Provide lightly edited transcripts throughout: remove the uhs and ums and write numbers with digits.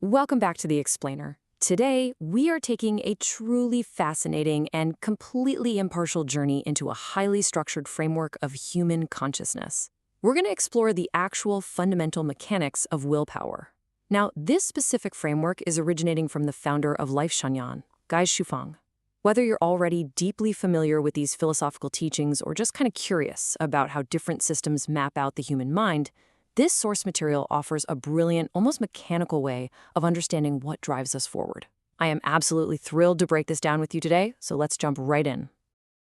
Welcome back to The Explainer. Today, we are taking a truly fascinating and completely impartial journey into a highly structured framework of human consciousness. We're going to explore the actual fundamental mechanics of willpower. Now, this specific framework is originating from the founder of Life Shanyan, Guy Shufang. Whether you're already deeply familiar with these philosophical teachings or just kind of curious about how different systems map out the human mind, this source material offers a brilliant, almost mechanical way of understanding what drives us forward. I am absolutely thrilled to break this down with you today, so let's jump right in.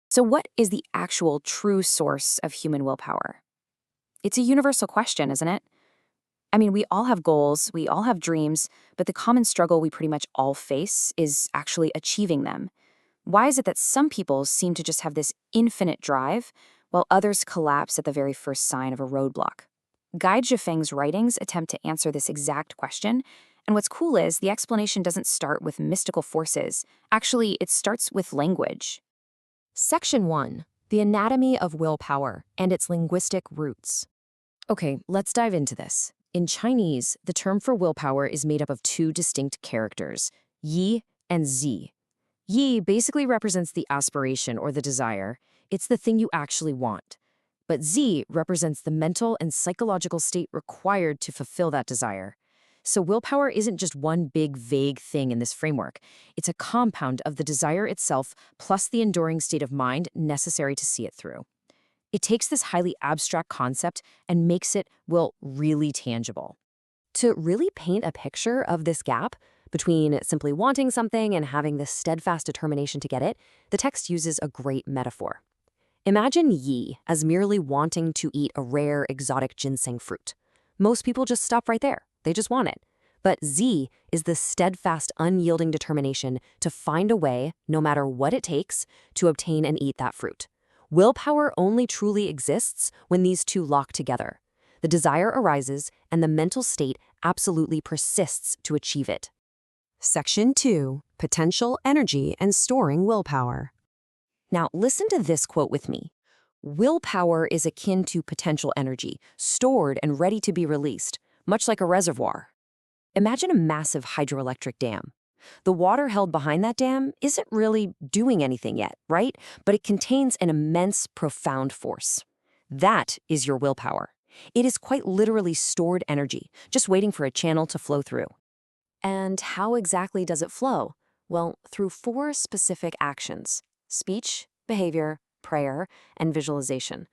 So what is the actual true source of human willpower? It's a universal question, isn't it? I mean, we all have goals, we all have dreams, but the common struggle we pretty much all face is actually achieving them. Why is it that some people seem to just have this infinite drive, while others collapse at the very first sign of a roadblock? Guy Zhifeng's writings attempt to answer this exact question, and what's cool is the explanation doesn't start with mystical forces. Actually, it starts with language. Section 1. The Anatomy of Willpower and its Linguistic Roots. Okay, let's dive into this. In Chinese, the term for willpower is made up of two distinct characters, yi and zi. Yi basically represents the aspiration or the desire. It's the thing you actually want. But zi represents the mental and psychological state required to fulfill that desire. So willpower isn't just one big, vague thing in this framework. It's a compound of the desire itself plus the enduring state of mind necessary to see it through. It takes this highly abstract concept and makes it, well, really tangible. To really paint a picture of this gap between simply wanting something and having this steadfast determination to get it, the text uses a great metaphor. Imagine yi as merely wanting to eat a rare, exotic ginseng fruit. Most people just stop right there. They just want it. But zi is the steadfast, unyielding determination to find a way, no matter what it takes, to obtain and eat that fruit. Willpower only truly exists when these two lock together. The desire arises, and the mental state absolutely persists to achieve it. Section 2. Potential Energy and Storing Willpower. Now, listen to this quote with me. Willpower is akin to potential energy, stored and ready to be released, much like a reservoir. Imagine a massive hydroelectric dam. The water held behind that dam isn't really doing anything yet, right? But it contains an immense, profound force. That is your willpower. It is quite literally stored energy, just waiting for a channel to flow through. And how exactly does it flow? Well, through 4 specific actions: speech, behavior, prayer, and visualization.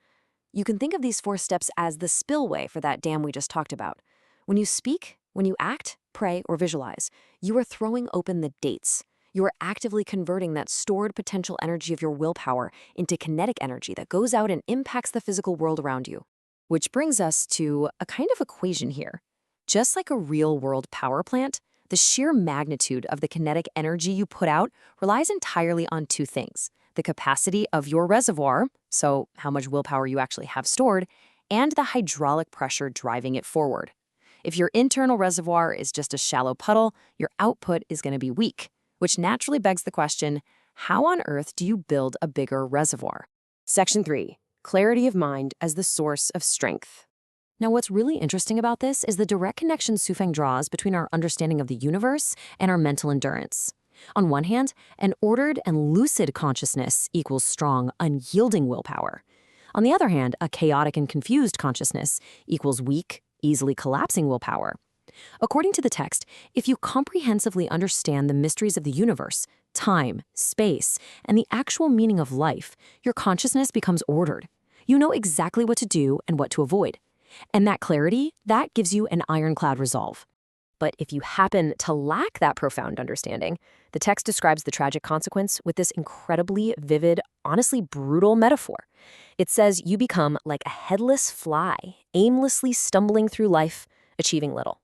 You can think of these 4 steps as the spillway for that dam we just talked about. When you speak, when you act, pray, or visualize, you are throwing open the dates. You are actively converting that stored potential energy of your willpower into kinetic energy that goes out and impacts the physical world around you. Which brings us to a kind of equation here. Just like a real-world power plant, the sheer magnitude of the kinetic energy you put out relies entirely on 2 things: the capacity of your reservoir, so how much willpower you actually have stored, and the hydraulic pressure driving it forward. If your internal reservoir is just a shallow puddle, your output is going to be weak, which naturally begs the question, how on earth do you build a bigger reservoir? Section 3. Clarity of mind as the source of strength. Now, what's really interesting about this is the direct connection Sufeng draws between our understanding of the universe and our mental endurance. On one hand, an ordered and lucid consciousness equals strong, unyielding willpower. On the other hand, a chaotic and confused consciousness equals weak, easily collapsing willpower. According to the text, if you comprehensively understand the mysteries of the universe, time, space, and the actual meaning of life, your consciousness becomes ordered. You know exactly what to do and what to avoid. And that clarity, that gives you an ironclad resolve. But if you happen to lack that profound understanding, the text describes the tragic consequence with this incredibly vivid, honestly brutal metaphor. It says you become like a headless fly, aimlessly stumbling through life, achieving little.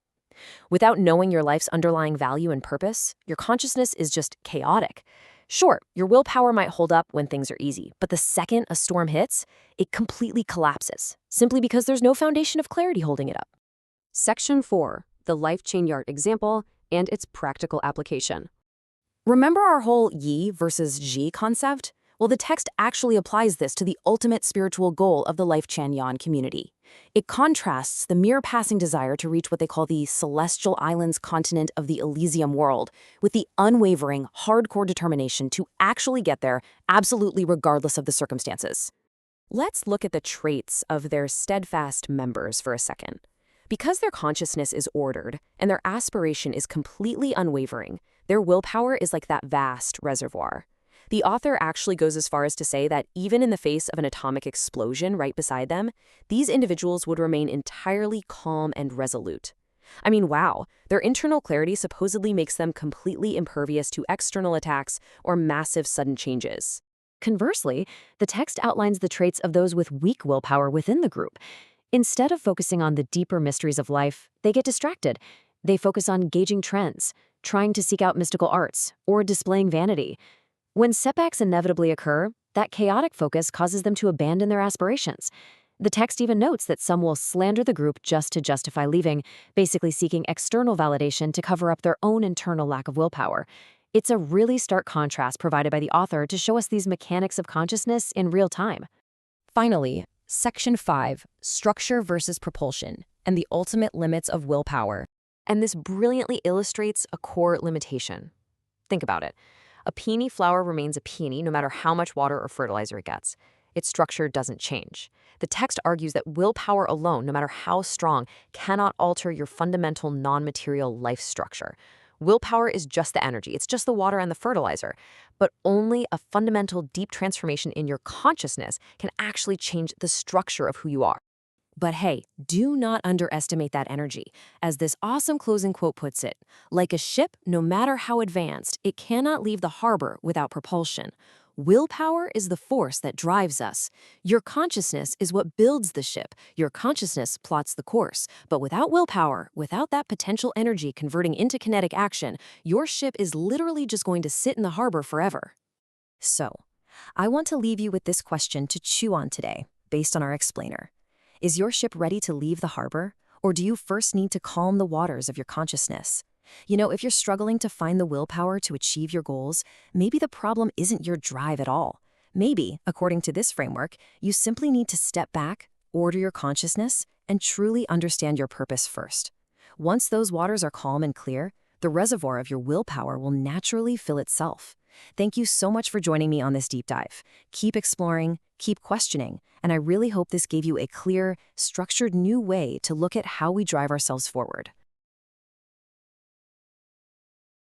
Without knowing your life's underlying value and purpose, your consciousness is just chaotic. Sure, your willpower might hold up when things are easy, but the second a storm hits, it completely collapses, simply because there's no foundation of clarity holding it up. Section 4. The life chain yard example and its practical application. Remember our whole yi versus ji concept? Well, the text actually applies this to the ultimate spiritual goal of the Life Chanyan community. It contrasts the mere passing desire to reach what they call the Celestial Islands continent of the Elysium world with the unwavering, hardcore determination to actually get there, absolutely regardless of the circumstances. Let's look at the traits of their steadfast members for a second. Because their consciousness is ordered and their aspiration is completely unwavering, their willpower is like that vast reservoir. The author actually goes as far as to say that even in the face of an atomic explosion right beside them, these individuals would remain entirely calm and resolute. I mean, wow, their internal clarity supposedly makes them completely impervious to external attacks or massive sudden changes. Conversely, the text outlines the traits of those with weak willpower within the group. Instead of focusing on the deeper mysteries of life, they get distracted. They focus on gauging trends, trying to seek out mystical arts, or displaying vanity. When setbacks inevitably occur, that chaotic focus causes them to abandon their aspirations. The text even notes that some will slander the group just to justify leaving, basically seeking external validation to cover up their own internal lack of willpower. It's a really stark contrast provided by the author to show us these mechanics of consciousness in real time. Finally, Section 5, Structure versus Propulsion, and the Ultimate Limits of Willpower. And this brilliantly illustrates a core limitation. Think about it. A peony flower remains a peony no matter how much water or fertilizer it gets. Its structure doesn't change. The text argues that willpower alone, no matter how strong, cannot alter your fundamental non-material life structure. Willpower is just the energy, it's just the water and the fertilizer. But only a fundamental deep transformation in your consciousness can actually change the structure of who you are. But hey, do not underestimate that energy. As this awesome closing quote puts it, like a ship, no matter how advanced, it cannot leave the harbor without propulsion. Willpower is the force that drives us. Your consciousness is what builds the ship. Your consciousness plots the course. But without willpower, without that potential energy converting into kinetic action, your ship is literally just going to sit in the harbor forever. So, I want to leave you with this question to chew on today, based on our explainer. Is your ship ready to leave the harbor, or do you first need to calm the waters of your consciousness? You know, if you're struggling to find the willpower to achieve your goals, maybe the problem isn't your drive at all. Maybe, according to this framework, you simply need to step back, order your consciousness, and truly understand your purpose first. Once those waters are calm and clear, the reservoir of your willpower will naturally fill itself. Thank you so much for joining me on this deep dive. Keep exploring, keep questioning, and I really hope this gave you a clear, structured new way to look at how we drive ourselves forward.